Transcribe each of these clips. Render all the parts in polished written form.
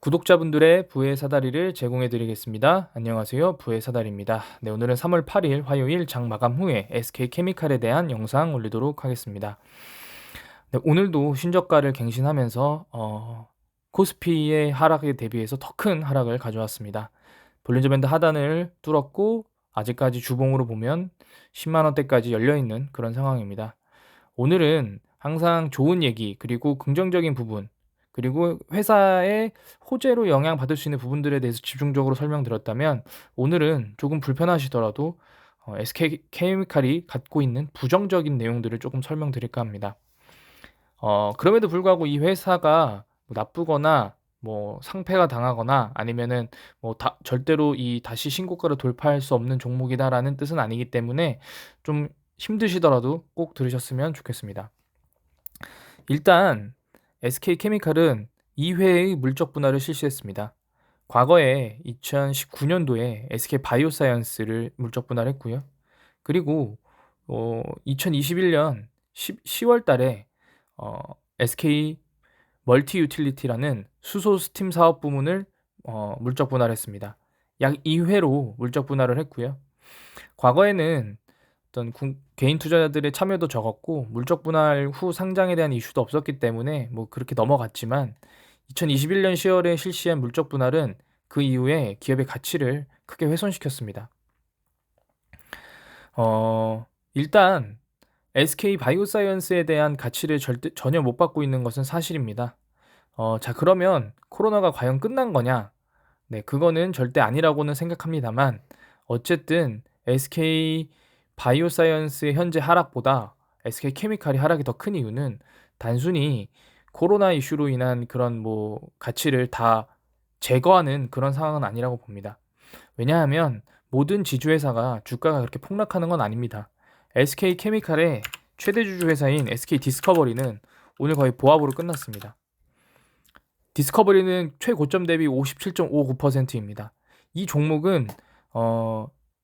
구독자분들의 부의 사다리를 제공해 드리겠습니다. 안녕하세요. 부의 사다리입니다. 네, 오늘은 3월 8일 화요일 장 마감 후에 SK케미칼에 대한 영상 올리도록 하겠습니다. 네, 오늘도 신저가를 갱신하면서 코스피의 하락에 대비해서 더 큰 하락을 가져왔습니다. 볼린저 밴드 하단을 뚫었고 아직까지 주봉으로 보면 10만 원대까지 열려 있는 그런 상황입니다. 오늘은 항상 좋은 얘기 그리고 긍정적인 부분 그리고 회사의 호재로 영향받을 수 있는 부분들에 대해서 집중적으로 설명드렸다면, 오늘은 조금 불편하시더라도 SK케미칼이 갖고 있는 부정적인 내용들을 조금 설명드릴까 합니다. 그럼에도 불구하고 이 회사가 뭐 나쁘거나 뭐 상폐가 당하거나 아니면은 뭐 절대로 이 다시 신고가를 돌파할 수 없는 종목이다라는 뜻은 아니기 때문에 좀 힘드시더라도 꼭 들으셨으면 좋겠습니다. 일단 SK케미칼은 2회의 물적 분할을 실시했습니다. 과거에 2019년도에 SK바이오사이언스를 물적 분할했고요. 그리고 2021년 10월 달에 SK 멀티유틸리티라는 수소 스팀 사업 부문을 물적 분할했습니다. 약 2회로 물적 분할을 했고요. 과거에는 어떤 개인 투자자들의 참여도 적었고 물적 분할 후 상장에 대한 이슈도 없었기 때문에 뭐 그렇게 넘어갔지만, 2021년 10월에 실시한 물적 분할은 그 이후에 기업의 가치를 크게 훼손시켰습니다. 일단 SK 바이오사이언스에 대한 가치를 전혀 못 받고 있는 것은 사실입니다. 자, 그러면 코로나가 과연 끝난 거냐? 네, 그거는 절대 아니라고는 생각합니다만, 어쨌든 SK 바이오사이언스의 현재 하락보다 SK케미칼이 하락이 더 큰 이유는 단순히 코로나 이슈로 인한 그런 뭐 가치를 다 제거하는 그런 상황은 아니라고 봅니다. 왜냐하면 모든 지주회사가 주가가 그렇게 폭락하는 건 아닙니다. SK케미칼의 최대 주주 회사인 SK디스커버리는 오늘 거의 보합으로 끝났습니다. 디스커버리는 최고점 대비 57.59%입니다. 이 종목은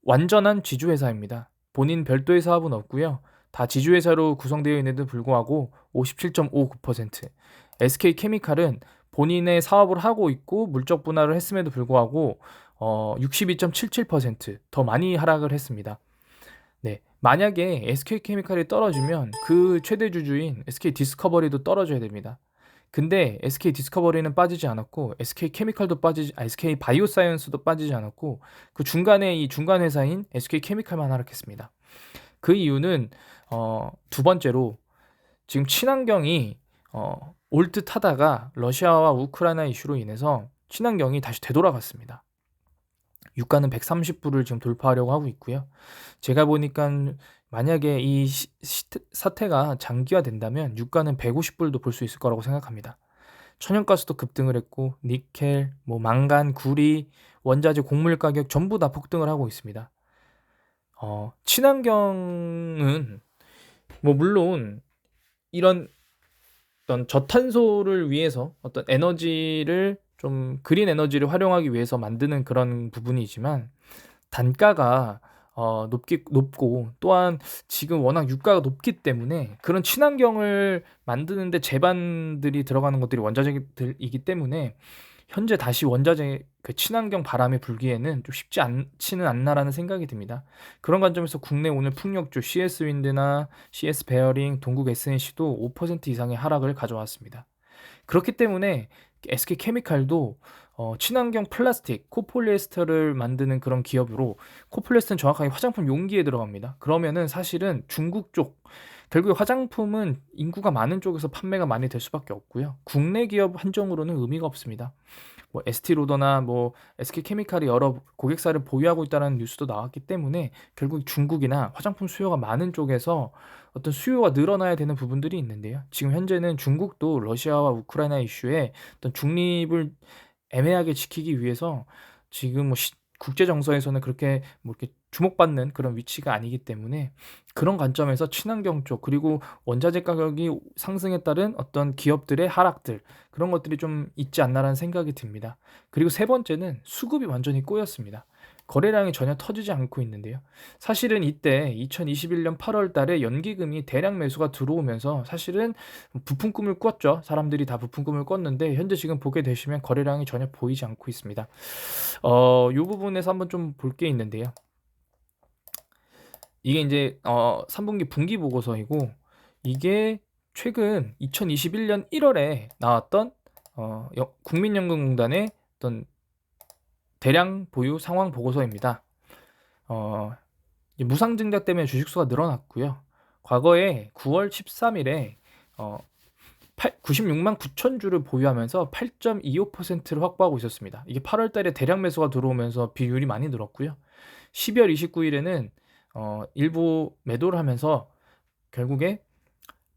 완전한 지주회사입니다. 본인 별도의 사업은 없고요. 다 지주회사로 구성되어 있는데도 불구하고 57.59%. SK케미칼은 본인의 사업을 하고 있고 물적 분할을 했음에도 불구하고 62.77%더 많이 하락을 했습니다. 네, 만약에 SK케미칼이 떨어지면 그 최대 주주인 SK디스커버리도 떨어져야 됩니다. 근데 SK디스커버리는 빠지지 않았고 SK바이오사이언스도 빠지지 않았고, 그 중간에 이 중간 회사인 SK케미칼만 하락했습니다. 그 이유는 두 번째로 지금 친환경이 올 듯 하다가 러시아와 우크라이나 이슈로 인해서 친환경이 다시 되돌아갔습니다. 유가는 130불을 지금 돌파하려고 하고 있고요. 제가 보니까 만약에 이 사태가 장기화된다면 유가는 150불도 볼 수 있을 거라고 생각합니다. 천연가스도 급등을 했고 니켈, 뭐 망간, 구리, 원자재, 곡물 가격 전부 다 폭등을 하고 있습니다. 친환경은 뭐 물론 이런 어떤 저탄소를 위해서 어떤 에너지를 좀 그린 에너지를 활용하기 위해서 만드는 그런 부분이지만, 단가가 높고 또한 지금 워낙 유가가 높기 때문에 그런 친환경을 만드는 데 제반들이 들어가는 것들이 원자재들이기 때문에 현재 다시 원자재 그 친환경 바람이 불기에는 좀 쉽지 않지는 않나라는 생각이 듭니다. 그런 관점에서 국내 오늘 풍력주 CS 윈드나 CS 베어링, 동국 SNC도 5% 이상의 하락을 가져왔습니다. 그렇기 때문에 SK케미칼도 친환경 플라스틱, 코폴리에스터를 만드는 그런 기업으로, 코폴리에스터는 정확하게 화장품 용기에 들어갑니다. 그러면은 사실은 중국 쪽, 결국에 화장품은 인구가 많은 쪽에서 판매가 많이 될 수밖에 없고요. 국내 기업 한정으로는 의미가 없습니다. 뭐 에스티로더나 뭐 SK케미칼이 여러 고객사를 보유하고 있다는 뉴스도 나왔기 때문에 결국 중국이나 화장품 수요가 많은 쪽에서 어떤 수요가 늘어나야 되는 부분들이 있는데요. 지금 현재는 중국도 러시아와 우크라이나 이슈에 어떤 중립을 애매하게 지키기 위해서 지금 뭐 국제 정서에서는 그렇게 뭐 이렇게 주목받는 그런 위치가 아니기 때문에, 그런 관점에서 친환경 쪽 그리고 원자재 가격이 상승에 따른 어떤 기업들의 하락들, 그런 것들이 좀 있지 않나라는 생각이 듭니다. 그리고 세 번째는 수급이 완전히 꼬였습니다. 거래량이 전혀 터지지 않고 있는데요. 사실은 이때 2021년 8월 달에 연기금이 대량 매수가 들어오면서 사실은 부푼 꿈을 꿨죠. 사람들이 다 부푼 꿈을 꿨는데 현재 지금 보게 되시면 거래량이 전혀 보이지 않고 있습니다. 요 부분에서 한번 좀 볼 게 있는데요. 이게 인제 3분기 분기 보고서이고, 이게 최근 2021년 1월에 나왔던 국민연금공단의 어떤 대량 보유 상황 보고서입니다. 이 무상 증자 때문에 주식수가 늘어났고요. 과거에 9월 13일에 96만 9천 주를 보유하면서 8.25%를 확보하고 있었습니다. 이게 8월 달에 대량 매수가 들어오면서 비율이 많이 늘었고요. 12월 29일에는 일부 매도를 하면서 결국에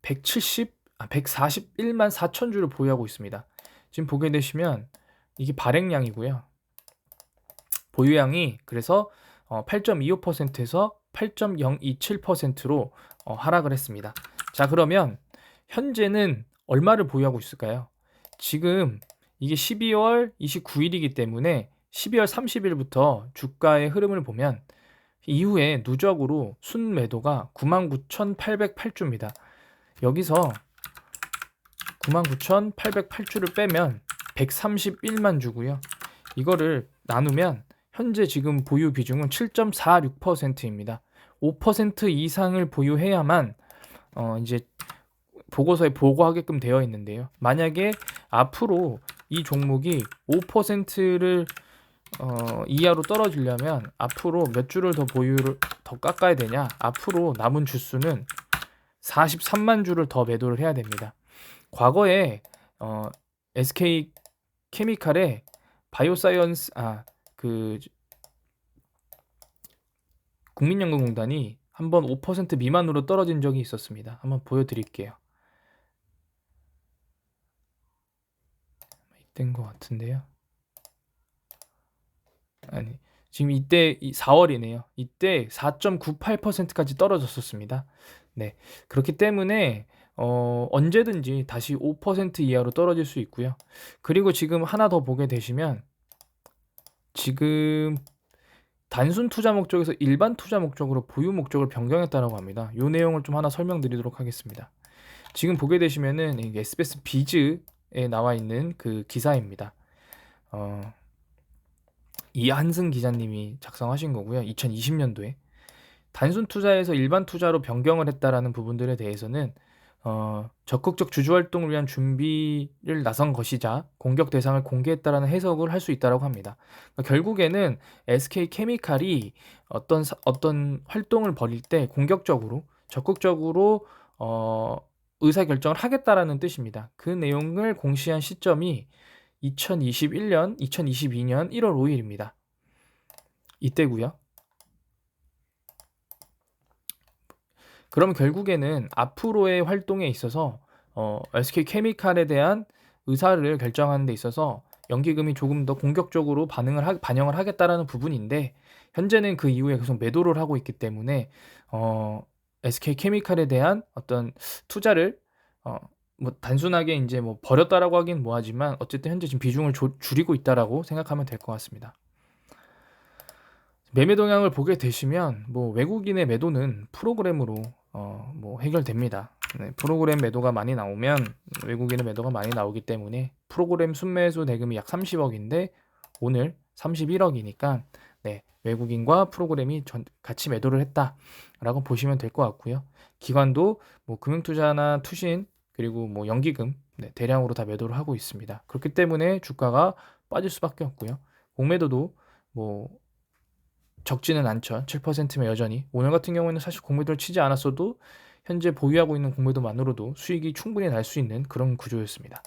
141만 4천 주를 보유하고 있습니다. 지금 보게 되시면 이게 발행량이고요. 보유량이 그래서 8.25%에서 8.027%로 하락을 했습니다. 자, 그러면 현재는 얼마를 보유하고 있을까요? 지금 이게 12월 29일이기 때문에 12월 30일부터 주가의 흐름을 보면 이후에 누적으로 순매도가 99,808주입니다. 여기서 99,808주를 빼면 131만 주고요. 이거를 나누면 현재 지금 보유 비중은 7.46%입니다. 5% 이상을 보유해야만 이제 보고서에 보고하게끔 되어 있는데요. 만약에 앞으로 이 종목이 5%를 이하로 떨어지려면 앞으로 몇 주를 더 보유를 더 깎아야 되냐? 앞으로 남은 주수는 43만 주를 더 매도를 해야 됩니다. 과거에 SK 케미칼의 바이오사이언스 국민연금공단이 한번 5% 미만으로 떨어진 적이 있었습니다. 한번 보여드릴게요. 이때인 것 같은데요. 아니, 지금 이때 4월이네요. 이때 4.98%까지 떨어졌었습니다. 네, 그렇기 때문에 언제든지 다시 5% 이하로 떨어질 수 있고요. 그리고 지금 하나 더 보게 되시면 지금 단순 투자 목적에서 일반 투자 목적으로 보유 목적을 변경했다라고 합니다. 이 내용을 좀 하나 설명드리도록 하겠습니다. 지금 보게 되시면은 이게 SBS 비즈에 나와 있는 그 기사입니다. 이한승 기자님이 작성하신 거고요. 2020년도에 단순 투자에서 일반 투자로 변경을 했다라는 부분들에 대해서는 적극적 주주 활동을 위한 준비를 나선 것이자 공격 대상을 공개했다라는 해석을 할 수 있다라고 합니다. 그러니까 결국에는 SK 케미칼이 어떤 활동을 벌일 때 공격적으로 적극적으로 의사 결정을 하겠다라는 뜻입니다. 그 내용을 공시한 시점이 2022년 1월 5일입니다. 이때고요. 그럼 결국에는 앞으로의 활동에 있어서 SK 케미칼에 대한 의사를 결정하는 데 있어서 연기금이 조금 더 공격적으로 반영을 하겠다라는 부분인데, 현재는 그 이후에 계속 매도를 하고 있기 때문에 SK 케미칼에 대한 어떤 투자를 뭐 단순하게 이제 뭐 버렸다라고 하긴 뭐하지만 어쨌든 현재 지금 비중을 줄이고 있다라고 생각하면 될 것 같습니다. 매매 동향을 보게 되시면 뭐 외국인의 매도는 프로그램으로 뭐 해결됩니다. 네, 프로그램 매도가 많이 나오면 외국인의 매도가 많이 나오기 때문에 프로그램 순매수 대금이 약 30억인데 오늘 31억이니까 네, 외국인과 프로그램이 같이 매도를 했다라고 보시면 될 것 같고요. 기관도 뭐 금융투자나 투신 그리고 뭐 연기금 대량으로 다 매도를 하고 있습니다. 그렇기 때문에 주가가 빠질 수밖에 없고요. 공매도도 뭐 적지는 않죠. 7%면 여전히. 오늘 같은 경우에는 사실 공매도를 치지 않았어도 현재 보유하고 있는 공매도만으로도 수익이 충분히 날 수 있는 그런 구조였습니다.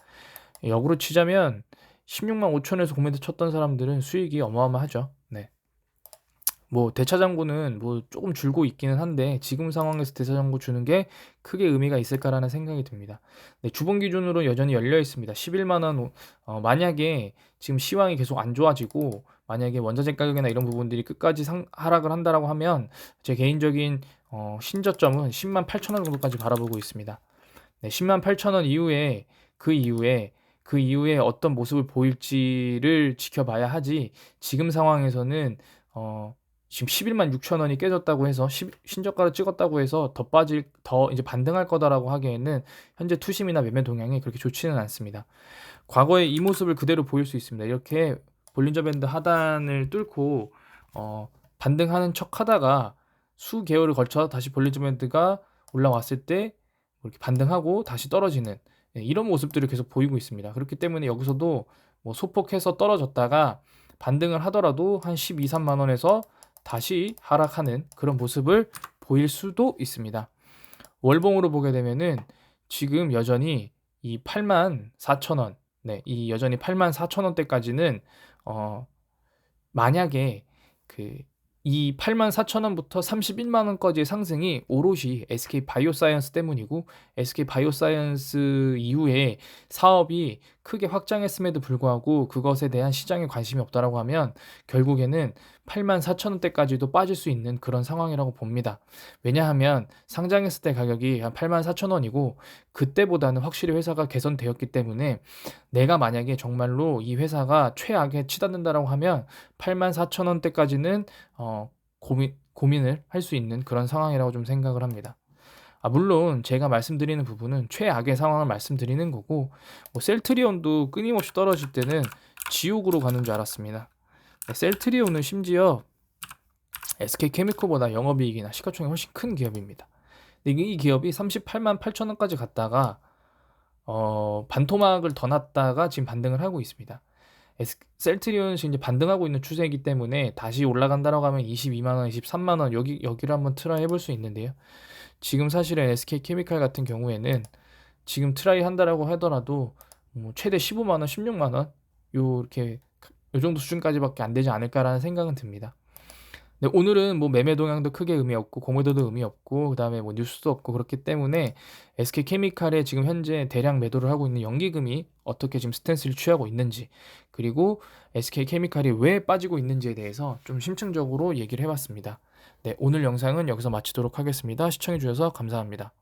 역으로 치자면 16만 5천에서 공매도 쳤던 사람들은 수익이 어마어마하죠. 네. 뭐 대차장고는 뭐 조금 줄고 있기는 한데 지금 상황에서 대차장고 주는 게 크게 의미가 있을까라는 생각이 듭니다. 네, 주봉 기준으로 여전히 열려 있습니다. 11만 원. 만약에 지금 시황이 계속 안 좋아지고 만약에 원자재 가격이나 이런 부분들이 끝까지 하락을 한다라고 하면 제 개인적인 신저점은 10만 8천 원 정도까지 바라보고 있습니다. 네, 10만 8천 원 이후에 그 이후에 어떤 모습을 보일지를 지켜봐야 하지, 지금 상황에서는 지금 11만 6천 원이 깨졌다고 해서 신저가를 찍었다고 해서 더 이제 반등할 거다라고 하기에는 현재 투심이나 매매 동향이 그렇게 좋지는 않습니다. 과거의 이 모습을 그대로 보일 수 있습니다. 이렇게 볼린저 밴드 하단을 뚫고 반등하는 척 하다가 수개월을 걸쳐 다시 볼린저 밴드가 올라왔을 때 이렇게 반등하고 다시 떨어지는 이런 모습들을 계속 보이고 있습니다. 그렇기 때문에 여기서도 뭐 소폭해서 떨어졌다가 반등을 하더라도 한 12, 3만 원에서 다시 하락하는 그런 모습을 보일 수도 있습니다. 월봉으로 보게 되면은 지금 여전히 이 8만 4천 원, 이 여전히 8만 4천 원대까지는 만약에 이 8만 4천 원부터 31만 원까지의 상승이 오롯이 SK 바이오사이언스 때문이고 SK 바이오사이언스 이후에 사업이 크게 확장했음에도 불구하고 그것에 대한 시장에 관심이 없다라고 하면 결국에는 8만 4천 원대까지도 빠질 수 있는 그런 상황이라고 봅니다. 왜냐하면 상장했을 때 가격이 한 8만 4천 원이고 그때보다는 확실히 회사가 개선되었기 때문에 내가 만약에 정말로 이 회사가 최악에 치닫는다라고 하면 8만 4천 원대까지는 고민을 할 수 있는 그런 상황이라고 좀 생각을 합니다. 물론 제가 말씀드리는 부분은 최악의 상황을 말씀드리는 거고 셀트리온도 끊임없이 떨어질 때는 지옥으로 가는 줄 알았습니다. 셀트리온은 심지어 SK케미칼보다 영업이익이나 시가총액이 훨씬 큰 기업입니다. 근데 이 기업이 38만 8천 원까지 갔다가 반토막을 더 났다가 지금 반등을 하고 있습니다. 셀트리온은 지금 이제 반등하고 있는 추세이기 때문에 다시 올라간다라고 하면 22만 원, 23만 원 여기를 한번 트라이 해볼 수 있는데요. 지금 사실은 SK케미칼 같은 경우에는 지금 트라이 한다라고 하더라도 최대 15만 원, 16만 원 이렇게 요 정도 수준까지밖에 안 되지 않을까라는 생각은 듭니다. 네, 오늘은 뭐 매매 동향도 크게 의미 없고 공매도도 의미 없고 그다음에 뭐 뉴스도 없고 그렇기 때문에 SK케미칼에 지금 현재 대량 매도를 하고 있는 연기금이 어떻게 지금 스탠스를 취하고 있는지 그리고 SK케미칼이 왜 빠지고 있는지에 대해서 좀 심층적으로 얘기를 해봤습니다. 네, 오늘 영상은 여기서 마치도록 하겠습니다. 시청해 주셔서 감사합니다.